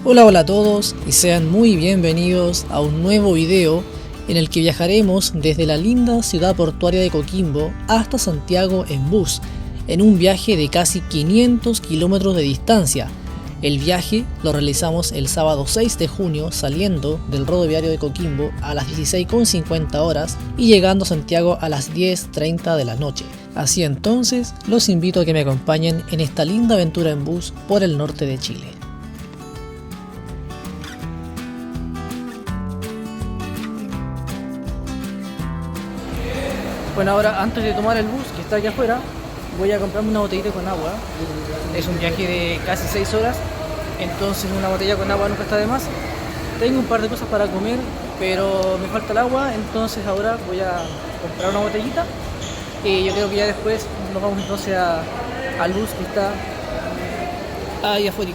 Hola a todos y sean muy bienvenidos a un nuevo video en el que viajaremos desde la linda ciudad portuaria de Coquimbo hasta Santiago en bus, en un viaje de casi 500 kilómetros de distancia. El viaje lo realizamos el sábado 6 de junio saliendo del rodoviario de Coquimbo a las 16:50 horas y llegando a Santiago a las 10:30 de la noche. Así entonces, los invito a que me acompañen en esta linda aventura en bus por el norte de Chile. Bueno, ahora antes de tomar el bus que está aquí afuera, voy a comprarme una botellita con agua. Es un viaje de casi 6 horas, entonces una botella con agua nunca está de más. Tengo un par de cosas para comer, pero me falta el agua, entonces ahora voy a comprar una botellita. Y yo creo que ya después nos vamos entonces al bus que está ahí afuera.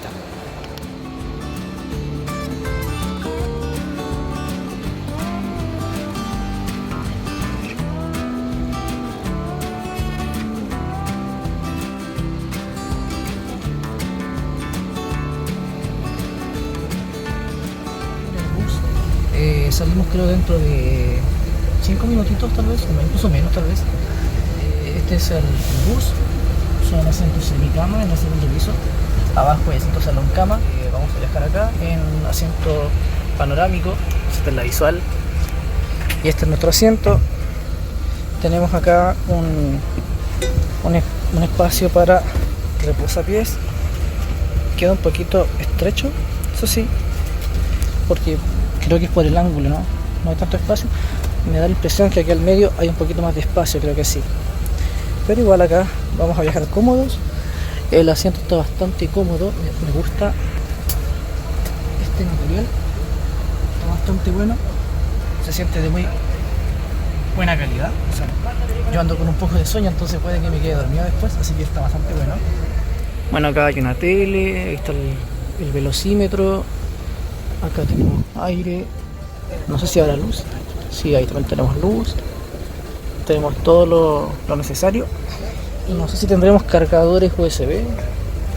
Salimos creo dentro de 5 minutitos tal vez, o incluso menos tal vez. Este es el bus, son asientos semicama en el segundo piso. Abajo hay asiento salón cama. Vamos a viajar acá en asiento panorámico, esta es la visual. Y este es nuestro asiento. Tenemos acá un espacio para reposapiés. Queda un poquito estrecho, eso sí, porque creo que es por el ángulo, no hay tanto espacio. Me da la impresión que aquí al medio hay un poquito más de espacio, creo que sí. Pero igual acá vamos a viajar cómodos. El asiento está bastante cómodo, me gusta este material, está bastante bueno, se siente de muy buena calidad. O sea, yo ando con un poco de sueño, entonces puede que me quede dormido después, así que está bastante bueno. Bueno, acá hay una tele, ahí está el velocímetro. Acá tenemos aire, no sé si habrá luz, sí, ahí también tenemos luz, tenemos todo lo necesario. No sé si tendremos cargadores USB,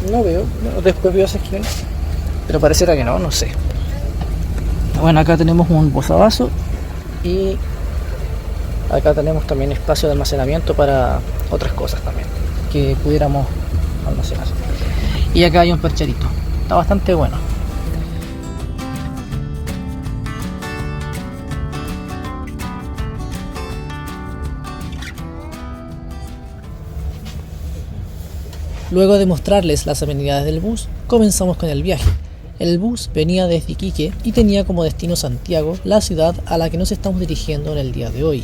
no veo, después veo esa esquina, pero pareciera que no sé. Bueno, acá tenemos un posavasos y acá tenemos también espacio de almacenamiento para otras cosas también que pudiéramos almacenar. Y acá hay un percherito, está bastante bueno. Luego de mostrarles las amenidades del bus, comenzamos con el viaje. El bus venía desde Iquique y tenía como destino Santiago, la ciudad a la que nos estamos dirigiendo en el día de hoy.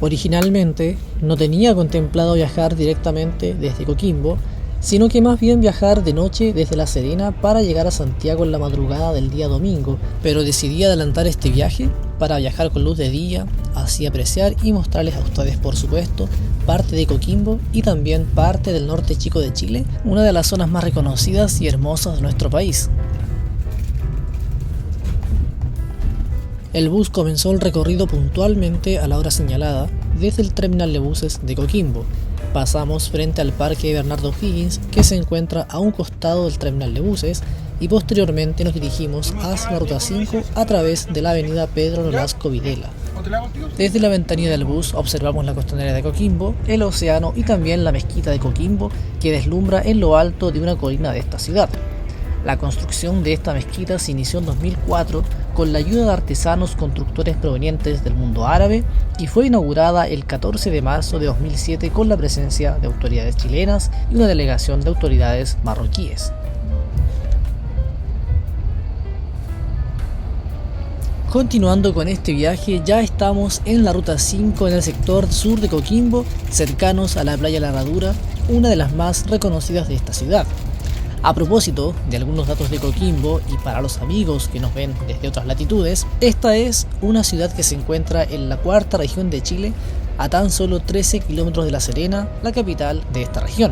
Originalmente no tenía contemplado viajar directamente desde Coquimbo, sino que más bien viajar de noche desde La Serena para llegar a Santiago en la madrugada del día domingo, pero decidí adelantar este viaje para viajar con luz de día, así apreciar y mostrarles a ustedes, por supuesto, parte de Coquimbo y también parte del norte chico de Chile, una de las zonas más reconocidas y hermosas de nuestro país. El bus comenzó el recorrido puntualmente a la hora señalada desde el terminal de buses de Coquimbo. Pasamos frente al parque Bernardo O'Higgins, que se encuentra a un costado del terminal de buses, y posteriormente nos dirigimos hacia la ruta 5 a través de la avenida Pedro Nolasco Videla. Desde la ventanilla del bus observamos la costanera de Coquimbo, el océano y también la mezquita de Coquimbo, que deslumbra en lo alto de una colina de esta ciudad. La construcción de esta mezquita se inició en 2004 con la ayuda de artesanos constructores provenientes del mundo árabe y fue inaugurada el 14 de marzo de 2007 con la presencia de autoridades chilenas y una delegación de autoridades marroquíes. Continuando con este viaje, ya estamos en la ruta 5 en el sector sur de Coquimbo, cercanos a la playa La Herradura, una de las más reconocidas de esta ciudad. A propósito de algunos datos de Coquimbo y para los amigos que nos ven desde otras latitudes, esta es una ciudad que se encuentra en la cuarta región de Chile, a tan solo 13 kilómetros de La Serena, la capital de esta región.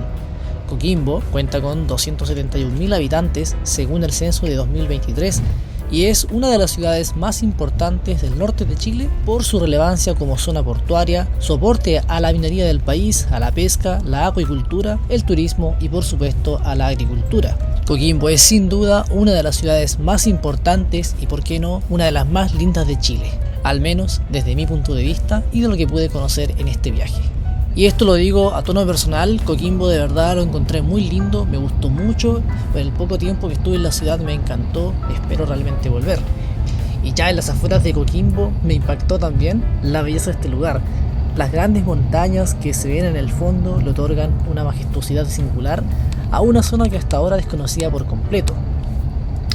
Coquimbo cuenta con 271.000 habitantes según el censo de 2023 y es una de las ciudades más importantes del norte de Chile por su relevancia como zona portuaria, soporte a la minería del país, a la pesca, la acuicultura, el turismo y por supuesto a la agricultura. Coquimbo es sin duda una de las ciudades más importantes y por qué no, una de las más lindas de Chile, al menos desde mi punto de vista y de lo que pude conocer en este viaje. Y esto lo digo a tono personal, Coquimbo de verdad lo encontré muy lindo, me gustó mucho, por el poco tiempo que estuve en la ciudad me encantó, espero realmente volver. Y ya en las afueras de Coquimbo me impactó también la belleza de este lugar. Las grandes montañas que se ven en el fondo le otorgan una majestuosidad singular a una zona que hasta ahora desconocía por completo.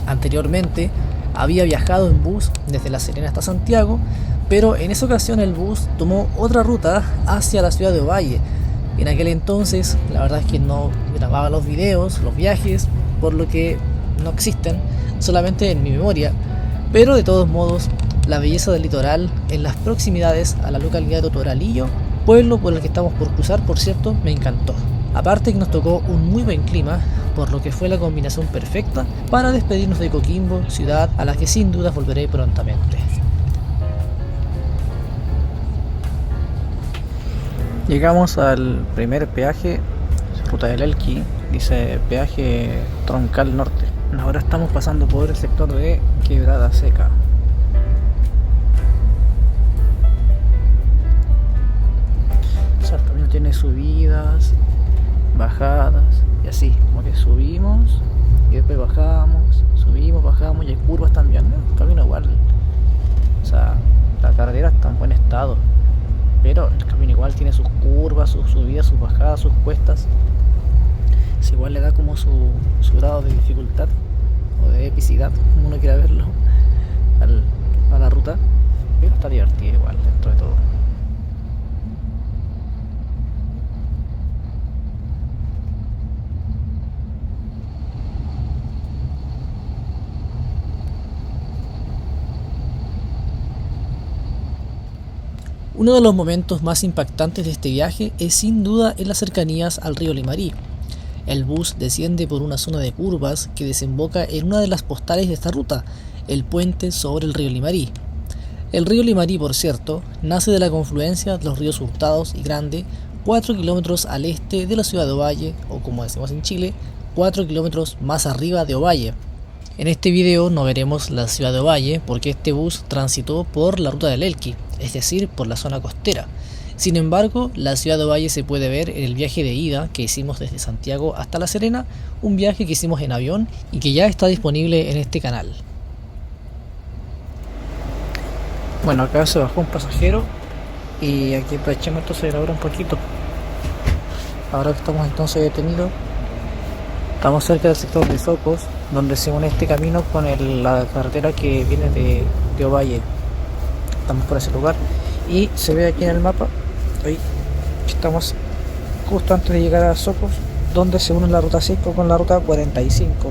Anteriormente había viajado en bus desde La Serena hasta Santiago, pero en esa ocasión el bus tomó otra ruta hacia la ciudad de Ovalle. En aquel entonces la verdad es que no grababa los videos, los viajes, por lo que no existen, solamente en mi memoria, pero de todos modos la belleza del litoral en las proximidades a la localidad de Totoralillo, pueblo por el que estamos por cruzar, por cierto, me encantó. Aparte que nos tocó un muy buen clima, por lo que fue la combinación perfecta para despedirnos de Coquimbo, ciudad a la que sin duda volveré prontamente. Llegamos al primer peaje, Ruta del Elqui, dice peaje Troncal Norte. Ahora estamos pasando por el sector de Quebrada Seca. O sea, el camino tiene subidas, bajadas y así, como que subimos y después bajamos, subimos, bajamos y hay curvas también, ¿no? El camino igual, o sea, la carretera está en buen estado, pero el camino igual tiene sus curvas, sus subidas, sus bajadas, sus cuestas. Es igual le da como su grado de dificultad o de epicidad, como uno quiera verlo, a la ruta, pero está divertido igual dentro de todo. Uno de los momentos más impactantes de este viaje es sin duda en las cercanías al río Limarí. El bus desciende por una zona de curvas que desemboca en una de las postales de esta ruta, el puente sobre el río Limarí. El río Limarí, por cierto, nace de la confluencia de los ríos Hurtados y Grande, 4 kilómetros al este de la ciudad de Ovalle, o como decimos en Chile, 4 kilómetros más arriba de Ovalle. En este video no veremos la ciudad de Ovalle porque este bus transitó por la ruta del Elqui, es decir, por la zona costera. Sin embargo, la ciudad de Ovalle se puede ver en el viaje de ida que hicimos desde Santiago hasta La Serena, un viaje que hicimos en avión y que ya está disponible en este canal. Bueno, acá se bajó un pasajero y aquí aprovechemos entonces de grabar un poquito. Ahora que estamos entonces detenidos, estamos cerca del sector de Socos, donde se une este camino con la carretera que viene de Ovalle. Estamos por ese lugar y se ve aquí en el mapa, ahí estamos justo antes de llegar a Socos, donde se une la ruta 5 con la ruta 45.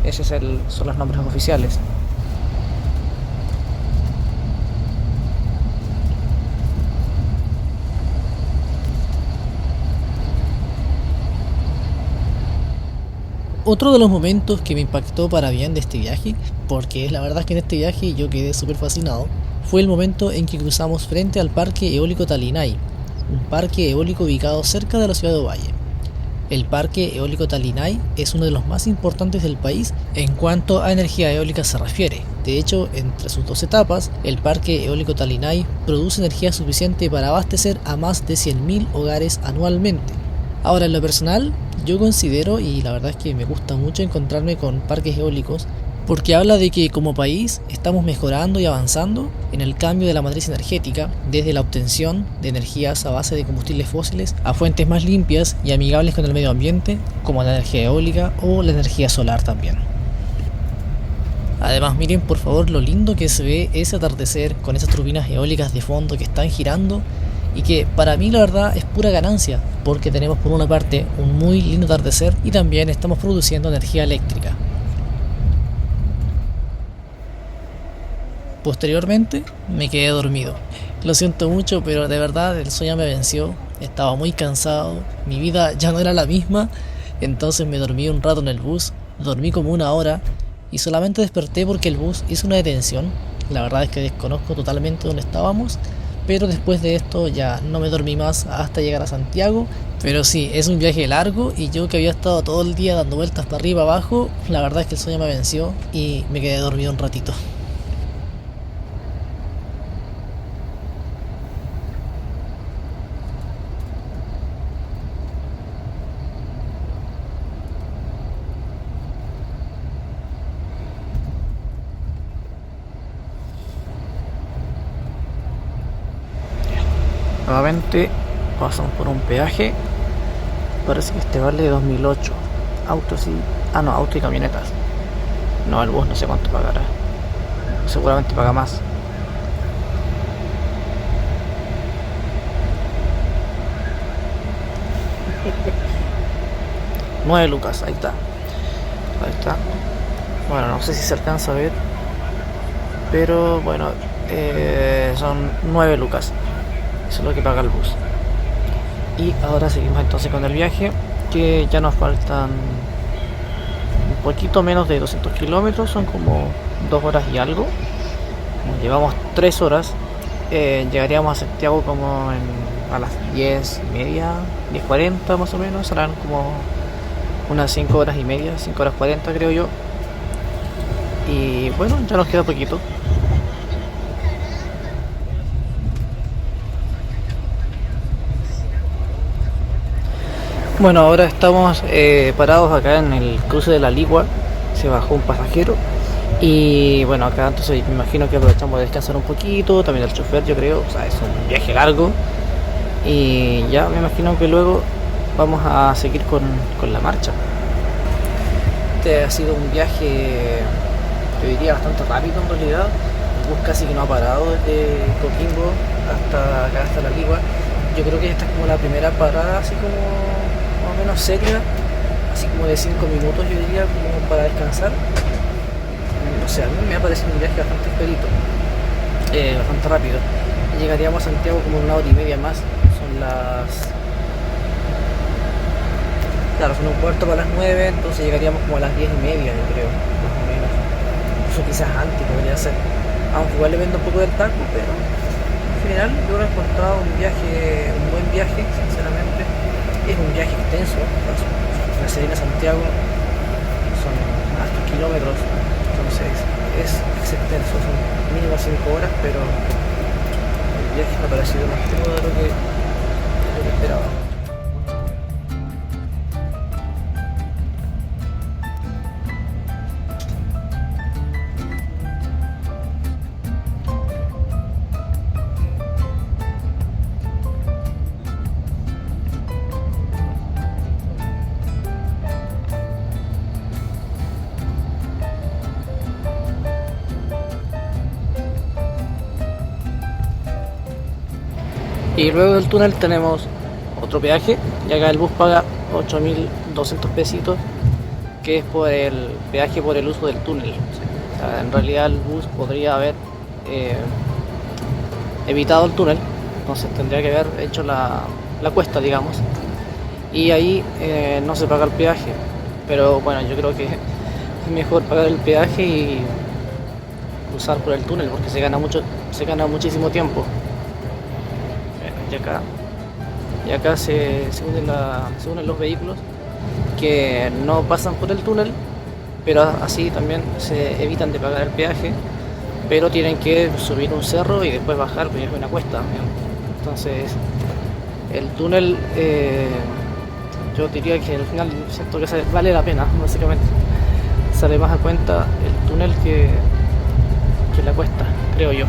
Esos son los nombres oficiales. Otro de los momentos que me impactó para bien de este viaje, porque la verdad es que en este viaje yo quedé súper fascinado, fue el momento en que cruzamos frente al Parque Eólico Talinay, un parque eólico ubicado cerca de la ciudad de Ovalle. El Parque Eólico Talinay es uno de los más importantes del país en cuanto a energía eólica se refiere. De hecho, entre sus dos etapas, el Parque Eólico Talinay produce energía suficiente para abastecer a más de 100.000 hogares anualmente. Ahora, en lo personal, yo considero, y la verdad es que me gusta mucho encontrarme con parques eólicos, porque habla de que como país estamos mejorando y avanzando en el cambio de la matriz energética, desde la obtención de energías a base de combustibles fósiles a fuentes más limpias y amigables con el medio ambiente, como la energía eólica o la energía solar también. Además, miren por favor lo lindo que se ve ese atardecer con esas turbinas eólicas de fondo que están girando y que para mí la verdad es pura ganancia, porque tenemos por una parte un muy lindo atardecer y también estamos produciendo energía eléctrica. Posteriormente me quedé dormido. Lo siento mucho, pero de verdad el sueño me venció. Estaba muy cansado, mi vida ya no era la misma, entonces me dormí un rato en el bus, dormí como 1 hora y solamente desperté porque el bus hizo una detención. La verdad es que desconozco totalmente dónde estábamos, pero después de esto ya no me dormí más hasta llegar a Santiago. Pero sí, es un viaje largo y yo que había estado todo el día dando vueltas para arriba abajo, la verdad es que el sueño me venció y me quedé dormido un ratito. Nuevamente pasamos por un peaje. Parece que este vale 2008. Autos y... Ah, no, auto y camionetas. No, el bus no sé cuánto pagará. Seguramente paga más. 9 lucas, ahí está. Ahí está. Bueno, no sé si se alcanza a ver. Pero bueno, son 9 lucas. Eso es lo que paga el bus. Y ahora seguimos entonces con el viaje, que ya nos faltan un poquito menos de 200 kilómetros, son como 2 horas y algo. Como llevamos 3 horas, llegaríamos a Santiago como a las 10:30, 10:40 más o menos, serán como unas 5 horas y media, 5 horas 40 creo yo. Y bueno, ya nos queda poquito. Bueno, ahora estamos parados acá en el cruce de la Ligua. Se bajó un pasajero. Y bueno, acá entonces me imagino que aprovechamos de descansar un poquito. También el chofer, yo creo. O sea, es un viaje largo. Y ya me imagino que luego vamos a seguir con la marcha. Este ha sido un viaje, yo diría, bastante rápido en realidad. El bus casi que no ha parado desde Coquimbo hasta acá, hasta la Ligua. Yo creo que esta es como la primera parada así como más o menos seria, así como de 5 minutos yo diría, como para descansar. O sea, a mí me ha parecido un viaje bastante expedito, bastante rápido. Llegaríamos a Santiago como en 1 hora y media más. Son las... Claro, son un cuarto para las 9, entonces llegaríamos como a las 10:30 yo creo, más o menos. Incluso quizás antes podría ser. Aunque igual le vendo un poco del taco, pero en general yo lo he encontrado un buen viaje, sinceramente. Es un viaje extenso, La Serena a Santiago son hartos kilómetros, entonces es extenso, son mínimo 5 horas, pero el viaje me ha parecido más cómodo de lo que esperaba. Y luego del túnel tenemos otro peaje, y acá el bus paga 8.200 pesitos, que es por el peaje por el uso del túnel. O sea, en realidad el bus podría haber evitado el túnel, entonces tendría que haber hecho la cuesta, digamos, y ahí no se paga el peaje. Pero bueno, yo creo que es mejor pagar el peaje y cruzar por el túnel, porque se gana muchísimo tiempo. Y acá se unen los vehículos que no pasan por el túnel, pero así también se evitan de pagar el peaje, pero tienen que subir un cerro y después bajar, porque es una cuesta. Entonces el túnel, yo diría que al final siento que vale la pena, básicamente sale más a cuenta el túnel que la cuesta, creo yo.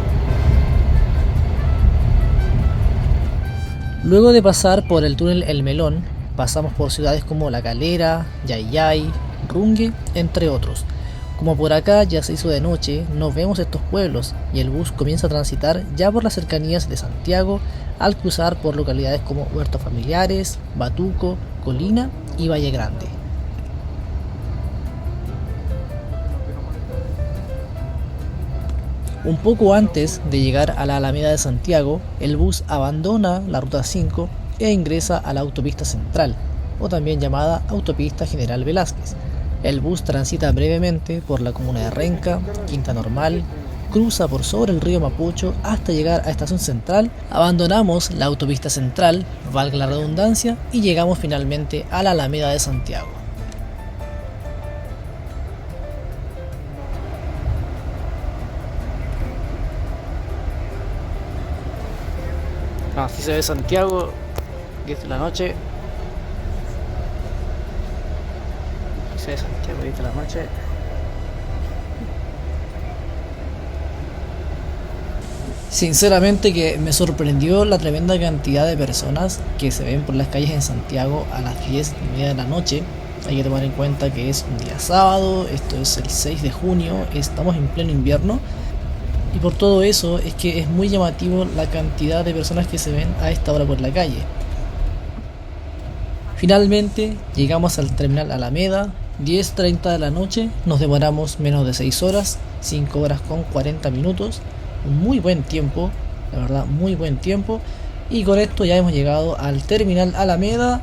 Luego de pasar por el túnel El Melón, pasamos por ciudades como La Calera, Yayay, Rungue, entre otros. Como por acá ya se hizo de noche, no vemos estos pueblos y el bus comienza a transitar ya por las cercanías de Santiago al cruzar por localidades como Huertos Familiares, Batuco, Colina y Valle Grande. Un poco antes de llegar a la Alameda de Santiago, el bus abandona la Ruta 5 e ingresa a la Autopista Central, o también llamada Autopista General Velázquez. El bus transita brevemente por la comuna de Renca, Quinta Normal, cruza por sobre el río Mapocho hasta llegar a Estación Central, abandonamos la autopista central, valga la redundancia, y llegamos finalmente a la Alameda de Santiago. Así se ve Santiago, 10 de la noche. Así se ve Santiago, 10 de la noche. Sinceramente que me sorprendió la tremenda cantidad de personas que se ven por las calles en Santiago a las 10:30 de la noche. Hay que tomar en cuenta que es un día sábado, esto es el 6 de junio, estamos en pleno invierno. Y por todo eso es que es muy llamativo la cantidad de personas que se ven a esta hora por la calle. Finalmente llegamos al terminal Alameda, 10:30 de la noche, nos demoramos menos de 6 horas, 5 horas con 40 minutos, un muy buen tiempo, la verdad muy buen tiempo. Y con esto ya hemos llegado al terminal Alameda,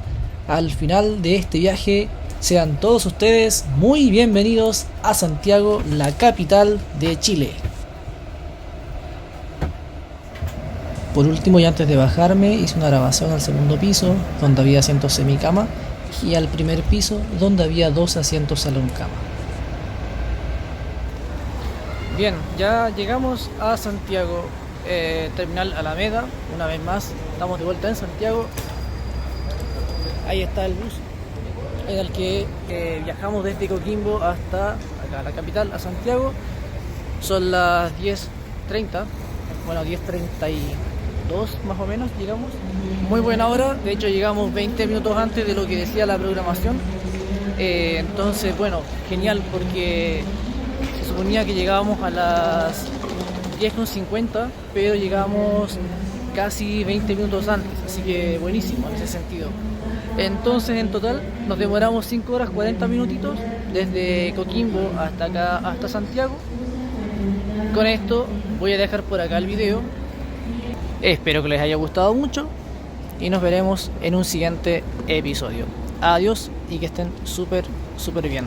al final de este viaje. Sean todos ustedes muy bienvenidos a Santiago, la capital de Chile. Por último, y antes de bajarme, hice una grabación al segundo piso, donde había asientos semicama, y al primer piso, donde había 2 asientos salón cama. Bien, ya llegamos a Santiago, terminal Alameda, una vez más, estamos de vuelta en Santiago. Ahí está el bus en el que viajamos desde Coquimbo hasta acá, la capital, a Santiago. Son las 10:30, bueno, 10:32 más o menos llegamos. Muy buena hora, de hecho llegamos 20 minutos antes de lo que decía la programación. Entonces, bueno, genial, porque se suponía que llegábamos a las 10:50, pero llegamos casi 20 minutos antes, así que buenísimo en ese sentido. Entonces en total nos demoramos 5 horas 40 minutitos desde Coquimbo hasta acá, hasta Santiago. Con esto voy a dejar por acá el video. Espero que les haya gustado mucho y nos veremos en un siguiente episodio. Adiós y que estén súper bien.